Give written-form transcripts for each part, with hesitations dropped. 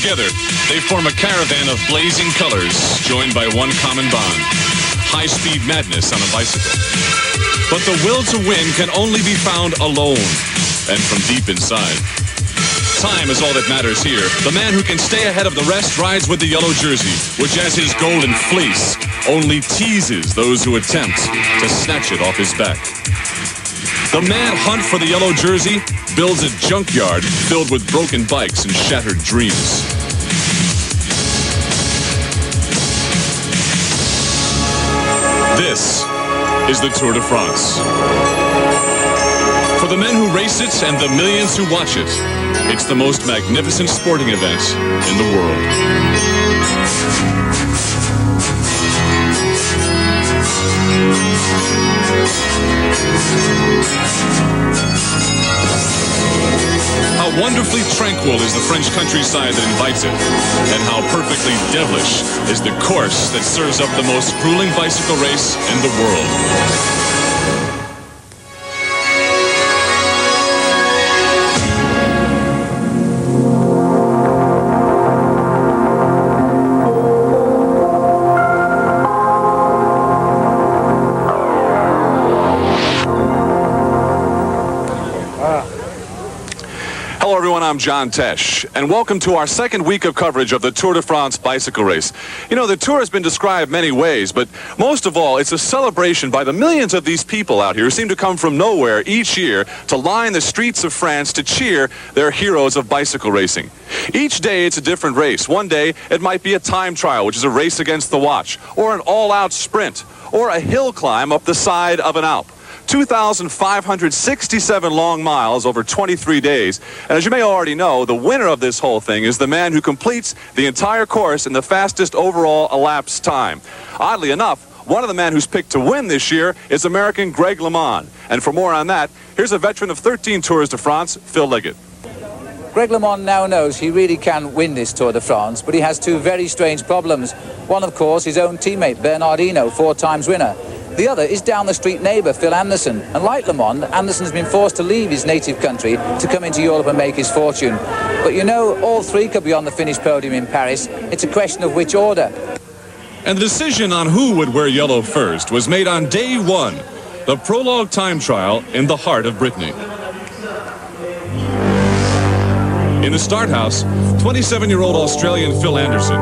Together, they form a caravan of blazing colors, joined by one common bond: high-speed madness on a bicycle. But the will to win can only be found alone and from deep inside. Time is all that matters here. The man who can stay ahead of the rest rides with the yellow jersey, which, as his golden fleece, only teases those who attempt to snatch it off his back. The mad hunt for the yellow jersey builds a junkyard filled with broken bikes and shattered dreams. This is the Tour de France. For the men who race it and the millions who watch it, it's the most magnificent sporting event in the world. How wonderfully tranquil is the French countryside that invites it, and how perfectly devilish is the course that serves up the most grueling bicycle race in the world. Hello everyone, I'm John Tesh, and welcome to our second week of coverage of the Tour de France bicycle race. You know, the Tour has been described many ways, but most of all, it's a celebration by the millions of these people out here who seem to come from nowhere each year to line the streets of France to cheer their heroes of bicycle racing. Each day it's a different race. One day it might be a time trial, which is a race against the watch, or an all-out sprint, or a hill climb up the side of an Alp. 2,567 long miles over 23 days. And as you may already know, the winner of this whole thing is the man who completes the entire course in the fastest overall elapsed time. Oddly enough, one of the men who's picked to win this year is American Greg LeMond. And for more on that, here's a veteran of 13 Tours de France, Phil Liggett. Greg LeMond now knows he really can win this Tour de France, but he has two very strange problems. One, of course, his own teammate, Bernard Hinault, 4 times winner. The other is down-the-street neighbour, Phil Anderson. And like LeMond, Anderson's been forced to leave his native country to come into Europe and make his fortune. But you know, all three could be on the finished podium in Paris. It's a question of which order. And the decision on who would wear yellow first was made on day one, the prologue time trial in the heart of Brittany. In the start house, 27-year-old Australian Phil Anderson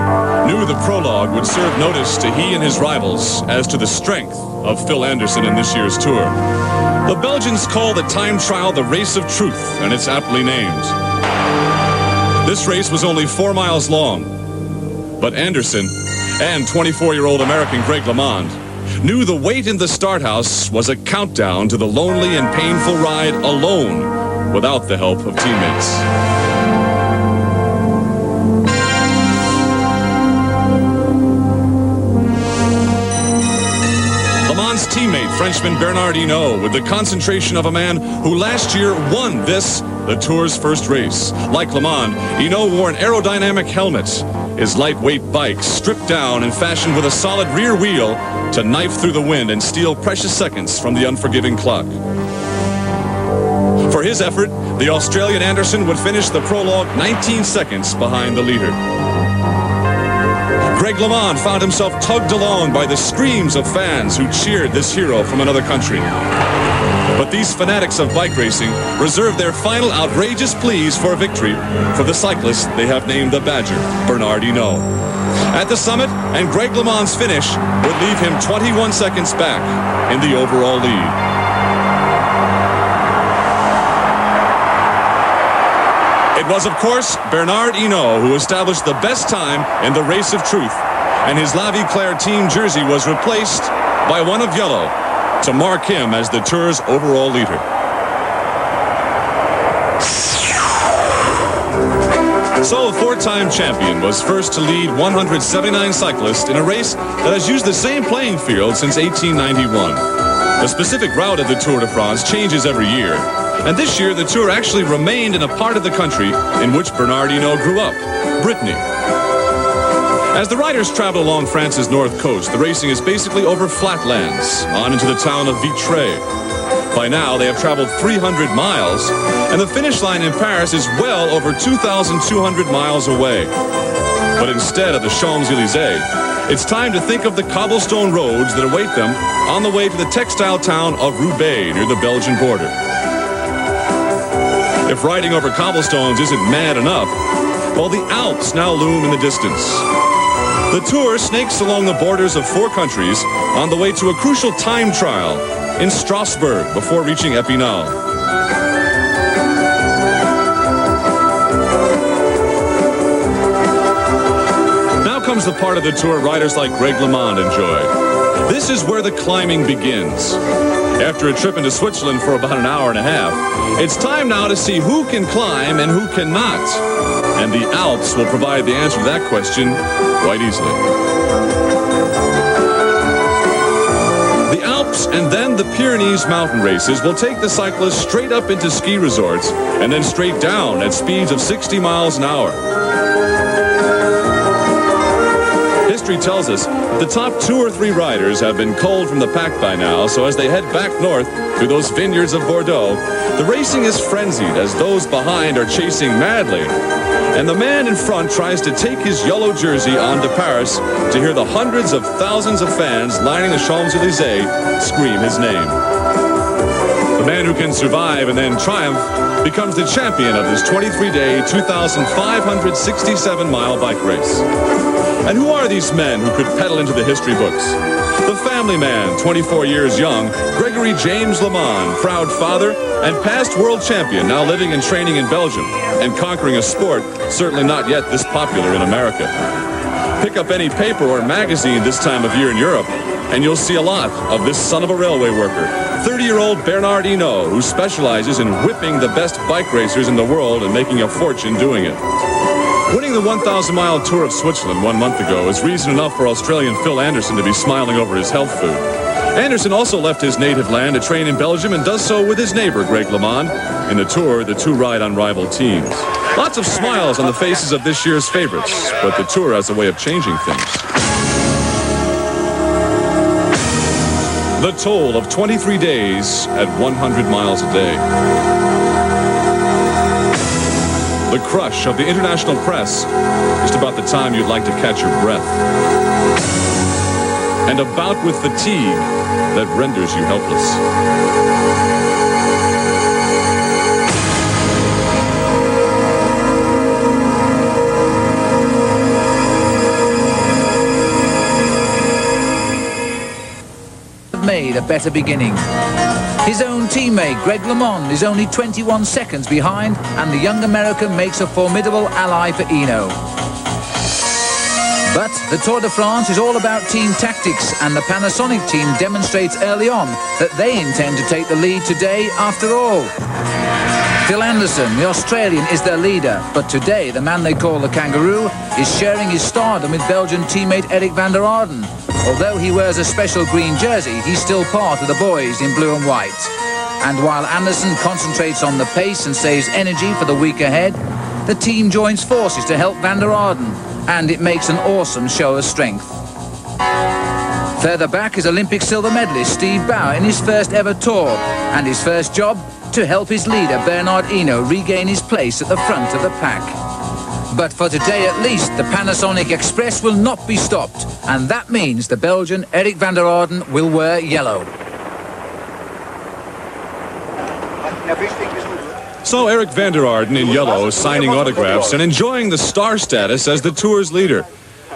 knew the prologue would serve notice to he and his rivals as to the strength of Phil Anderson in this year's Tour. The Belgians call the time trial the Race of Truth, and it's aptly named. This race was only 4 miles long, but Anderson and 24-year-old American Greg LeMond knew the wait in the start house was a countdown to the lonely and painful ride alone without the help of teammates. LeMond's teammate, Frenchman Bernard Hinault, with the concentration of a man who last year won the Tour's first race. Like LeMond, Hinault wore an aerodynamic helmet, his lightweight bike stripped down and fashioned with a solid rear wheel to knife through the wind and steal precious seconds from the unforgiving clock. For his effort, the Australian Anderson would finish the prologue 19 seconds behind the leader. Greg LeMond found himself tugged along by the screams of fans who cheered this hero from another country. But these fanatics of bike racing reserve their final outrageous pleas for victory for the cyclist they have named the Badger, Bernard Hinault. At the summit, and Greg LeMond's finish would leave him 21 seconds back in the overall lead. It was, of course, Bernard Hinault who established the best time in the Race of Truth, and his La Vie Claire team jersey was replaced by one of yellow to mark him as the Tour's overall leader. So, a 4-time champion was first to lead 179 cyclists in a race that has used the same playing field since 1891. The specific route of the Tour de France changes every year. And this year, the Tour actually remained in a part of the country in which Bernard Hinault grew up, Brittany. As the riders travel along France's north coast, the racing is basically over flatlands, on into the town of Vitré. By now, they have traveled 300 miles, and the finish line in Paris is well over 2,200 miles away. But instead of the Champs-Élysées, it's time to think of the cobblestone roads that await them on the way to the textile town of Roubaix near the Belgian border. If riding over cobblestones isn't mad enough, well, the Alps now loom in the distance. The Tour snakes along the borders of 4 countries on the way to a crucial time trial in Strasbourg before reaching Hinault. Now comes the part of the Tour riders like Greg LeMond enjoy. This is where the climbing begins. After a trip into Switzerland for about an hour and a half, it's time now to see who can climb and who cannot. And the Alps will provide the answer to that question quite easily. The Alps and then the Pyrenees mountain races will take the cyclists straight up into ski resorts and then straight down at speeds of 60 miles an hour. History tells us that the top 2 or 3 riders have been culled from the pack by now, so as they head back north through those vineyards of Bordeaux, the racing is frenzied as those behind are chasing madly. And the man in front tries to take his yellow jersey on to Paris to hear the hundreds of thousands of fans lining the Champs-Élysées scream his name. The man who can survive and then triumph becomes the champion of this 23-day, 2,567-mile bike race. And who are these men who could pedal into the history books? The family man, 24 years young, Gregory James LeMond, proud father and past world champion, now living and training in Belgium and conquering a sport certainly not yet this popular in America. Pick up any paper or magazine this time of year in Europe, and you'll see a lot of this son of a railway worker, 30-year-old Bernard Hinault, who specializes in whipping the best bike racers in the world and making a fortune doing it. Winning the 1,000-mile Tour of Switzerland 1 month ago is reason enough for Australian Phil Anderson to be smiling over his health food. Anderson also left his native land to train in Belgium and does so with his neighbor, Greg LeMond. In the Tour, the 2 ride on rival teams. Lots of smiles on the faces of this year's favorites, but the Tour has a way of changing things. The toll of 23 days at 100 miles a day. The crush of the international press, just about the time you'd like to catch your breath. And a bout with fatigue that renders you helpless. Made a better beginning. His own teammate, Greg LeMond, is only 21 seconds behind, and the young American makes a formidable ally for Hinault. But the Tour de France is all about team tactics, and the Panasonic team demonstrates early on that they intend to take the lead today after all. Phil Anderson, the Australian, is their leader, but today the man they call the Kangaroo is sharing his stardom with Belgian teammate Eric van der Arden. Although he wears a special green jersey, he's still part of the boys in blue and white. And while Anderson concentrates on the pace and saves energy for the week ahead, the team joins forces to help van der Arden, and it makes an awesome show of strength. Further back is Olympic silver medalist Steve Bauer in his first ever Tour, and his first job to help his leader Bernard Hinault regain his place at the front of the pack. But for today at least, the Panasonic Express will not be stopped, and that means the Belgian Eric van der Arden will wear yellow. So Eric van der Arden in yellow, signing autographs and enjoying the star status as the Tour's leader.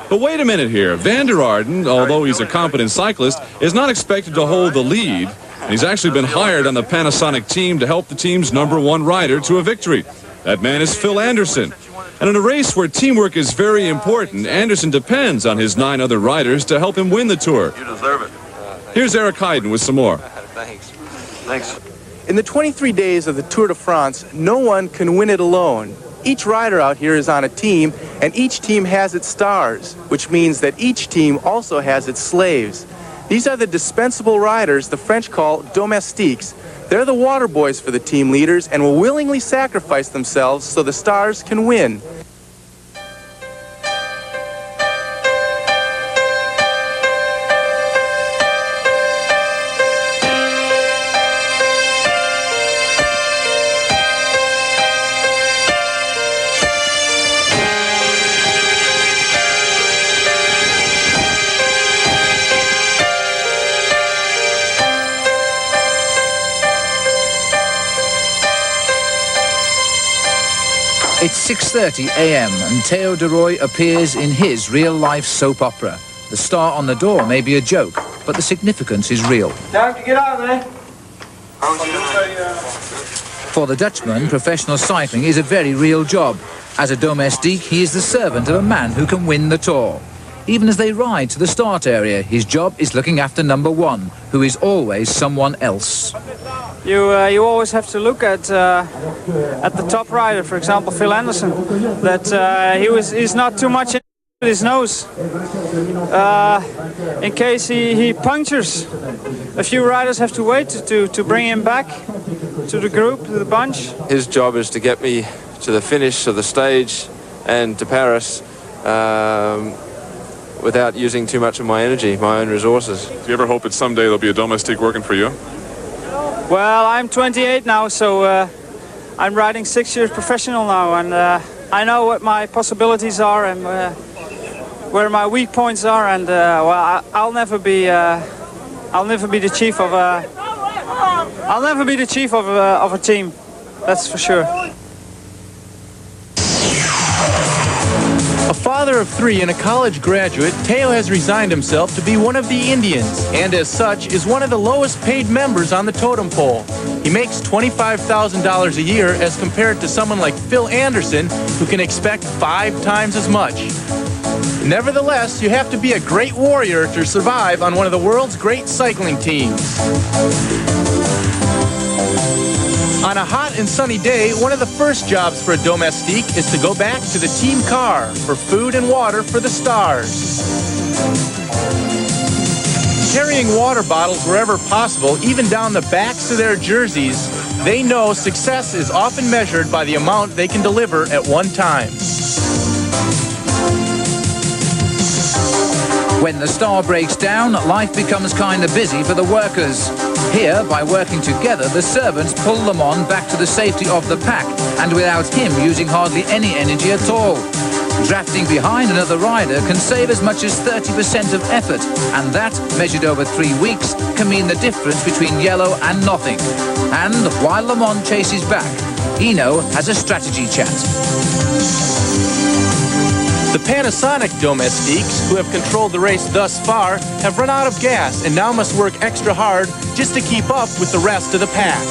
But wait a minute here. Van der Arden, although he's a competent cyclist, is not expected to hold the lead. And he's actually been hired on the Panasonic team to help the team's #1 rider to a victory. That man is Phil Anderson. And in a race where teamwork is very important, Anderson depends on his 9 other riders to help him win the Tour. You deserve it. Here's Eric Heiden with some more. Thanks. In the 23 days of the Tour de France, no one can win it alone. Each rider out here is on a team, and each team has its stars, which means that each team also has its slaves. These are the dispensable riders the French call domestiques. They're the water boys for the team leaders and will willingly sacrifice themselves so the stars can win. It's 6:30 a.m. and Theo de Rooij appears in his real-life soap opera. The star on the door may be a joke, but the significance is real. Time to get out, man. For the Dutchman, professional cycling is a very real job. As a domestique, he is the servant of a man who can win the Tour. Even as they ride to the start area, his job is looking after number one, who is always someone else. You always have to look at the top rider, for example, Phil Anderson. That he's not too much in his nose. In case he punctures, a few riders have to wait to bring him back to the group, to the bunch. His job is to get me to the finish of the stage and to Paris without using too much of my energy, my own resources. Do you ever hope that someday there'll be a domestique working for you? Well, I'm 28 now, so I'm riding 6 years professional now, and I know what my possibilities are and where my weak points are, and well, I'll never be the chief of a team. That's for sure. A father of three and a college graduate, Theo has resigned himself to be one of the Indians, and as such is one of the lowest paid members on the totem pole. He makes $25,000 a year as compared to someone like Phil Anderson, who can expect 5 times as much. Nevertheless, you have to be a great warrior to survive on one of the world's great cycling teams. On a hot and sunny day, one of the first jobs for a domestique is to go back to the team car for food and water for the stars. Carrying water bottles wherever possible, even down the backs of their jerseys, they know success is often measured by the amount they can deliver at one time. When the star breaks down, life becomes kind of busy for the workers. Here, by working together, the servants pull Le Mans back to the safety of the pack, and without him using hardly any energy at all. Drafting behind another rider can save as much as 30% of effort, and that, measured over 3 weeks, can mean the difference between yellow and nothing. And while Le Mans chases back, Hinault has a strategy chat. The Panasonic domestiques, who have controlled the race thus far, have run out of gas and now must work extra hard just to keep up with the rest of the pack.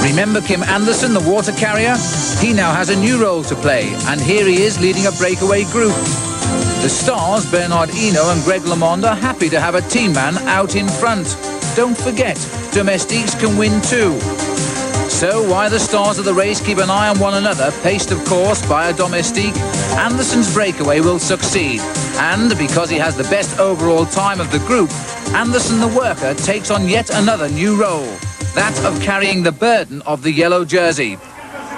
Remember Kim Anderson, the water carrier? He now has a new role to play, and here he is leading a breakaway group. The stars, Bernard Hinault and Greg LeMond, are happy to have a team man out in front. Don't forget, domestiques can win too. So while the stars of the race keep an eye on one another, paced of course by a domestique, Anderson's breakaway will succeed. And because he has the best overall time of the group, Anderson the worker takes on yet another new role, that of carrying the burden of the yellow jersey.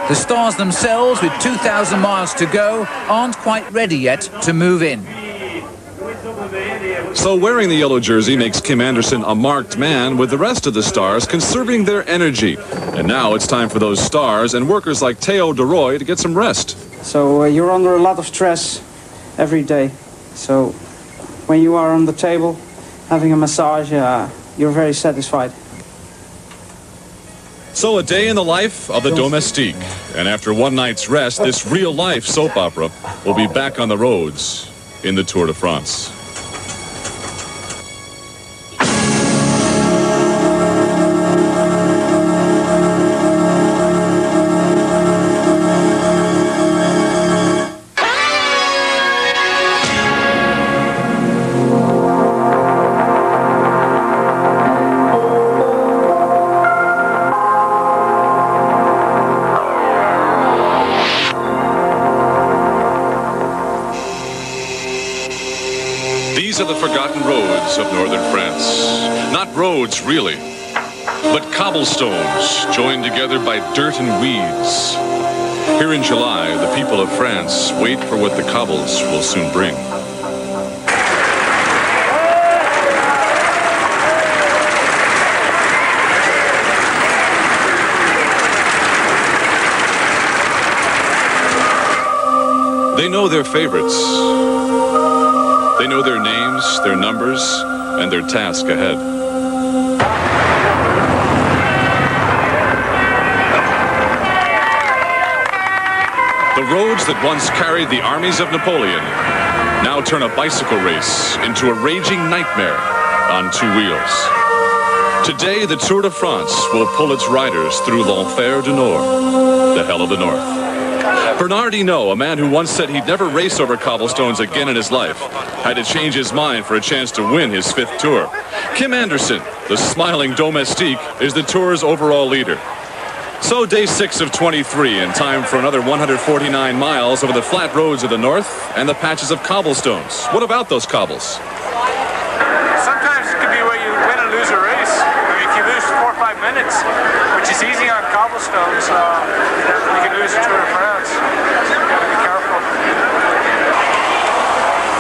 The stars themselves, with 2,000 miles to go, aren't quite ready yet to move in. So wearing the yellow jersey makes Kim Anderson a marked man, with the rest of the stars conserving their energy. And now it's time for those stars and workers like Theo de Rooij to get some rest. So you're under a lot of stress every day. So when you are on the table having a massage, you're very satisfied. So a day in the life of the domestique. And after one night's rest, this real-life soap opera will be back on the roads in the Tour de France. These are the forgotten roads of northern France. Not roads, really, but cobblestones joined together by dirt and weeds. Here in July, the people of France wait for what the cobbles will soon bring. They know their favorites. They know their names, their numbers, and their task ahead. roads that once carried the armies of Napoleon now turn a bicycle race into a raging nightmare on two wheels. Today, the Tour de France will pull its riders through l'Enfer du Nord, the hell of the north. Bernard Hinault, a man who once said he'd never race over cobblestones again in his life, had to change his mind for a chance to win his 5th Tour. Kim Anderson, the smiling domestique, is the Tour's overall leader. So day 6 of 23, and time for another 149 miles over the flat roads of the north and the patches of cobblestones. What about those cobbles? Sometimes it could be where you win and lose a race. I mean, if you lose 4 or 5 minutes, which is easy on cobblestones, you can lose the Tour de France. You gotta be careful.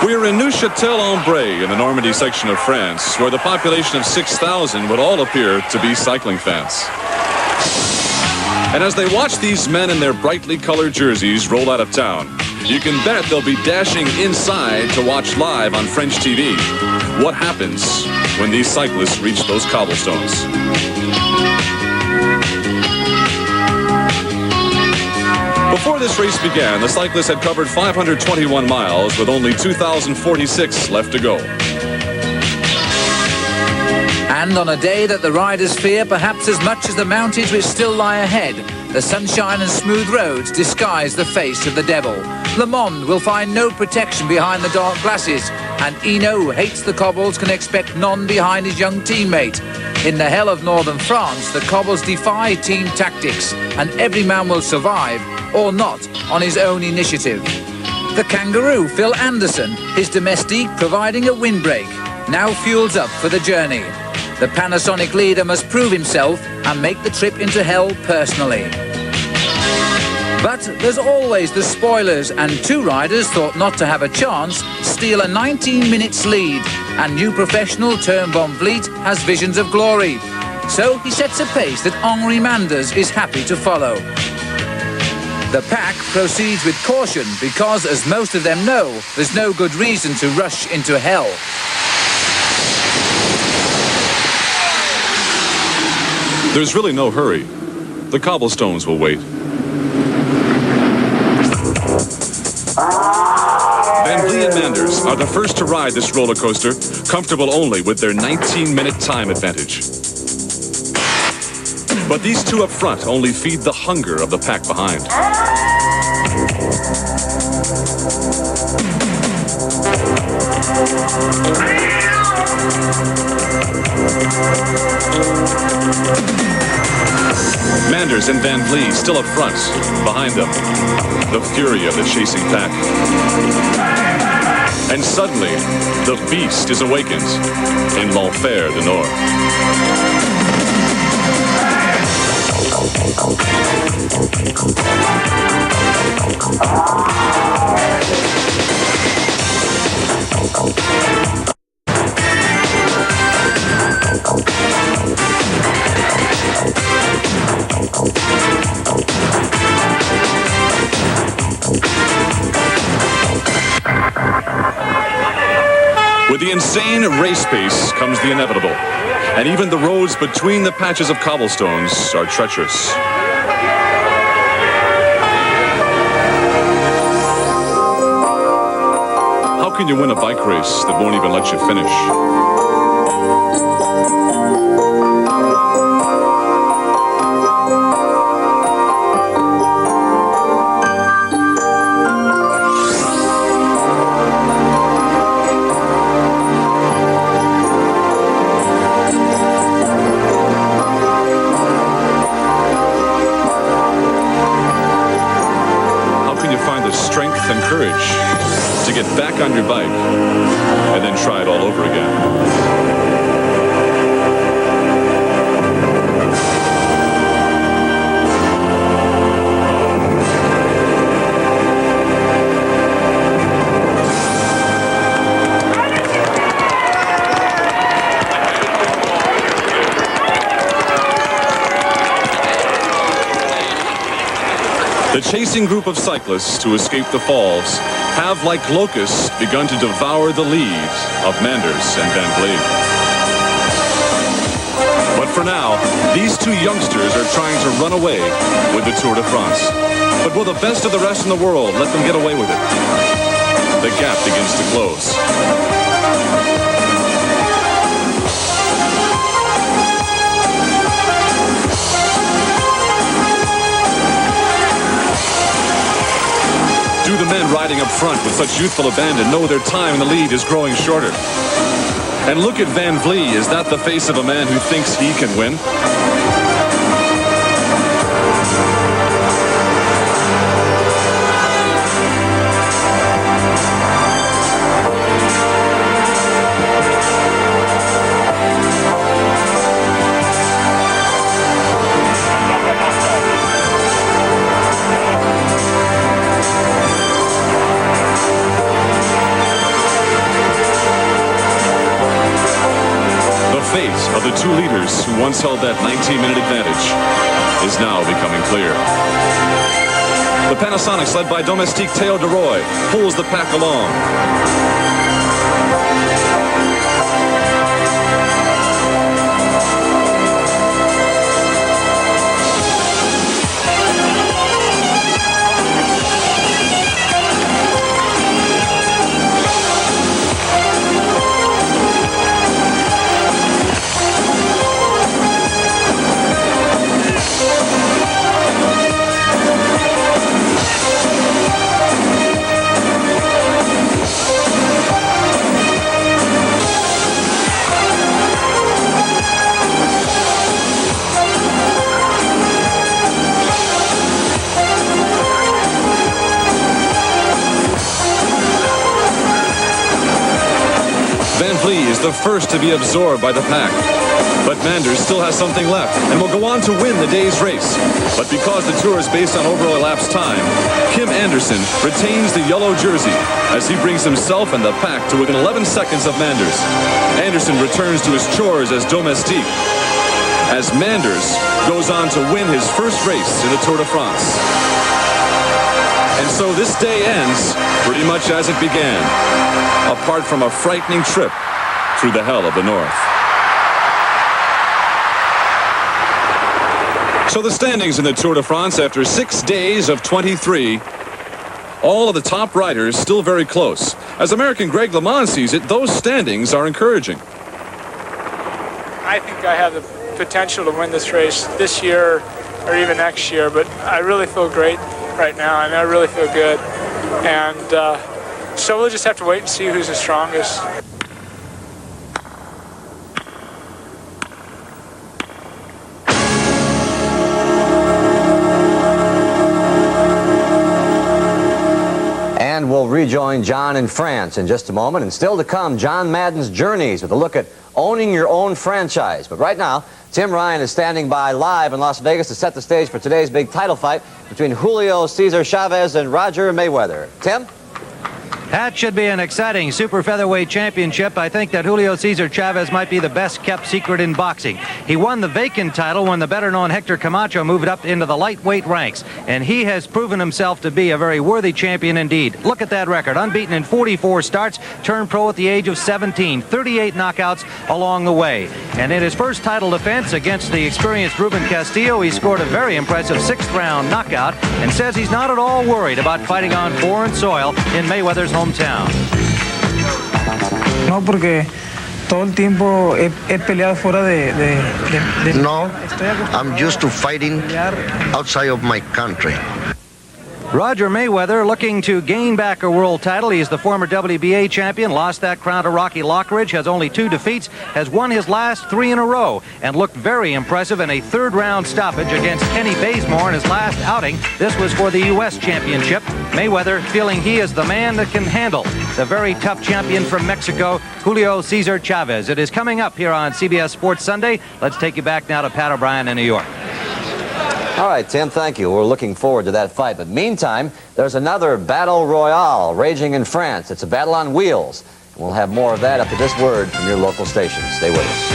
We're in Neuchâtel-en-Bray in the Normandy section of France, where the population of 6,000 would all appear to be cycling fans. And as they watch these men in their brightly colored jerseys roll out of town, you can bet they'll be dashing inside to watch live on French TV what happens when these cyclists reach those cobblestones. Before this race began, the cyclists had covered 521 miles with only 2,046 left to go. And on a day that the riders fear perhaps as much as the mountains which still lie ahead, the sunshine and smooth roads disguise the face of the devil. Le Monde will find no protection behind the dark glasses, and Hinault, who hates the cobbles, can expect none behind his young teammate. In the hell of northern France, the cobbles defy team tactics, and every man will survive, or not, on his own initiative. The kangaroo, Phil Anderson, his domestique providing a windbreak, now fuels up for the journey. The Panasonic leader must prove himself and make the trip into hell personally. But there's always the spoilers, and 2 riders thought not to have a chance steal a 19 minutes lead, and new professional Teun van Vliet has visions of glory. So he sets a pace that Henri Manders is happy to follow. The pack proceeds with caution because, as most of them know, there's no good reason to rush into hell. There's really no hurry. The cobblestones will wait. Van Vliet and Manders are the first to ride this roller coaster, comfortable only with their 19-minute time advantage. But these 2 up front only feed the hunger of the pack behind. Manders and Van Vliet still up front, behind them, the fury of the chasing pack. And suddenly, the beast is awakened in l'Enfer du Nord. With the insane race pace comes the inevitable, and even the roads between the patches of cobblestones are treacherous. How can you win a bike race that won't even let you finish? Strength and courage to get back on your bike and then try it all over again. The chasing group of cyclists who escaped the falls have, like locusts, begun to devour the leads of Manders and Van Vliet. But for now, these 2 youngsters are trying to run away with the Tour de France. But will the best of the rest in the world let them get away with it? The gap begins to close. Do the men riding up front with such youthful abandon know their time in the lead is growing shorter? And look at Van Vliet. Is that the face of a man who thinks he can win? Of the two leaders who once held that 19-minute advantage is now becoming clear. The Panasonics, led by Domestique Théo de Roy, pulls the pack along. The first to be absorbed by the pack. But Manders still has something left and will go on to win the day's race. But because the Tour is based on overall elapsed time, Kim Anderson retains the yellow jersey as he brings himself and the pack to within 11 seconds of Manders. Anderson returns to his chores as Domestique as Manders goes on to win his first race in the Tour de France. And so this day ends pretty much as it began, apart from a frightening trip through the hell of the North. So the standings in the Tour de France after 6 days of 23. All of the top riders still very close. As American Greg LeMond sees it, those standings are encouraging. I think I have the potential to win this race this year or even next year, but I really feel great right now. I mean, I really feel good. And so we'll just have to wait and see who's the strongest. And we'll rejoin John in France in just a moment. And still to come, John Madden's journeys with a look at owning your own franchise. But right now, Tim Ryan is standing by live in Las Vegas to set the stage for today's big title fight between Julio Cesar Chavez and Roger Mayweather. Tim? That should be an exciting super featherweight championship. I think that Julio Cesar Chavez might be the best kept secret in boxing. He won the vacant title when the better known Hector Camacho moved up into the lightweight ranks, and he has proven himself to be a very worthy champion indeed. Look at that record, unbeaten in 44 starts, turned pro at the age of 17, 38 knockouts along the way. And in his first title defense against the experienced Ruben Castillo, he scored a very impressive 6th round knockout and says he's not at all worried about fighting on foreign soil in Mayweather's hometown. No, porque todo el tiempo he peleado fuera de No, I'm used to fighting outside of my country. Roger Mayweather looking to gain back a world title. He's the former WBA champion, lost that crown to Rocky Lockridge, has only 2 defeats, has won his last 3 in a row, and looked very impressive in a 3rd round stoppage against Kenny Bazemore in his last outing. This was for the U.S. Championship. Mayweather feeling he is the man that can handle the very tough champion from Mexico, Julio Cesar Chavez. It is coming up here on CBS Sports Sunday. Let's take you back now to Pat O'Brien in New York. All right, Tim, thank you. We're looking forward to that fight. But meantime, there's another battle royale raging in France. It's a battle on wheels. And we'll have more of that after this word from your local station. Stay with us.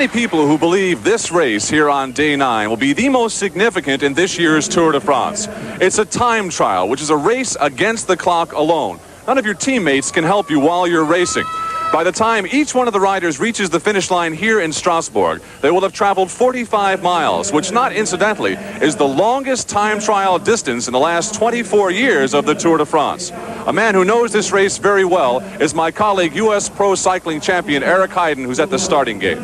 many people who believe this race here on day 9 will be the most significant in this year's Tour de France. It's a time trial, which is a race against the clock alone. None of your teammates can help you while you're racing. By the time each one of the riders reaches the finish line here in Strasbourg, they will have traveled 45 miles, which not incidentally is the longest time trial distance in the last 24 years of the Tour de France. A man who knows this race very well is my colleague, U.S. Pro Cycling champion Eric Heiden, who's at the starting gate.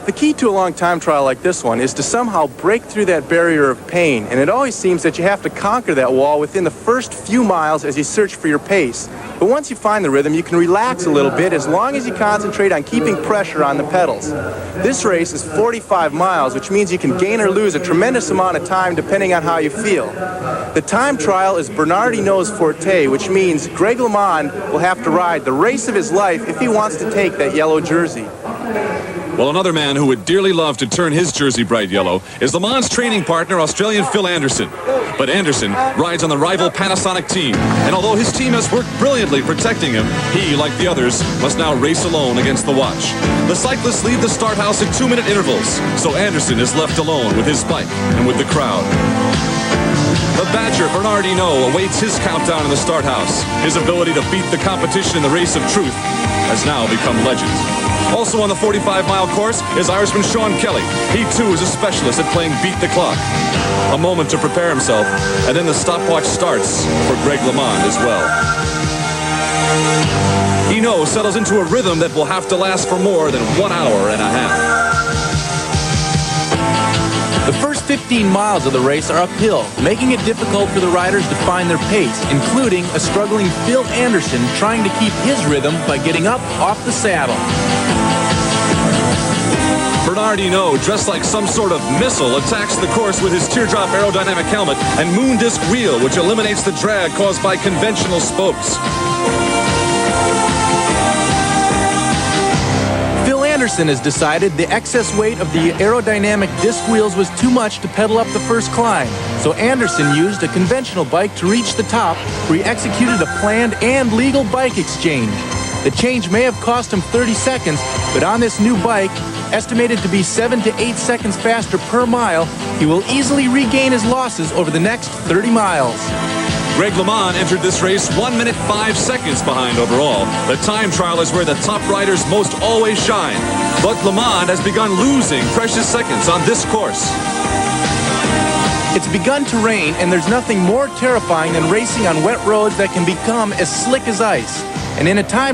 The key to a long time trial like this one is to somehow break through that barrier of pain, and it always seems that you have to conquer that wall within the first few miles as you search for your pace. But once you find the rhythm, you can relax a little bit as long as you concentrate on keeping pressure on the pedals. This race is 45 miles, which means you can gain or lose a tremendous amount of time depending on how you feel. The time trial is Bernard Hinault's forte, which means Greg LeMond will have to ride the race of his life if he wants to take that yellow jersey. Well, another man who would dearly love to turn his jersey bright yellow is LeMond's training partner, Australian Phil Anderson. But Anderson rides on the rival Panasonic team, and although his team has worked brilliantly protecting him, he, like the others, must now race alone against the watch. The cyclists leave the start house at 2-minute intervals, so Anderson is left alone with his bike and with the crowd. The Badger, Bernard Hinault, awaits his countdown in the start house. His ability to beat the competition in the race of truth has now become legend. Also on the 45-mile course is Irishman Sean Kelly. He, too, is a specialist at playing beat the clock. A moment to prepare himself, and then the stopwatch starts for Greg LeMond as well. Hinault settles into a rhythm that will have to last for more than 1 hour and a half. The first 15 miles of the race are uphill, making it difficult for the riders to find their pace, including a struggling Phil Anderson trying to keep his rhythm by getting up off the saddle. Bernard Hinault, dressed like some sort of missile, attacks the course with his teardrop aerodynamic helmet and moon disc wheel, which eliminates the drag caused by conventional spokes. Anderson has decided the excess weight of the aerodynamic disc wheels was too much to pedal up the first climb. So Anderson used a conventional bike to reach the top, where he executed a planned and legal bike exchange. The change may have cost him 30 seconds, but on this new bike, estimated to be 7 to 8 seconds faster per mile, he will easily regain his losses over the next 30 miles. Greg LeMond entered this race 1 minute 5 seconds behind overall. The time trial is where the top riders most always shine. But LeMond has begun losing precious seconds on this course. It's begun to rain, and there's nothing more terrifying than racing on wet roads that can become as slick as ice. And in a time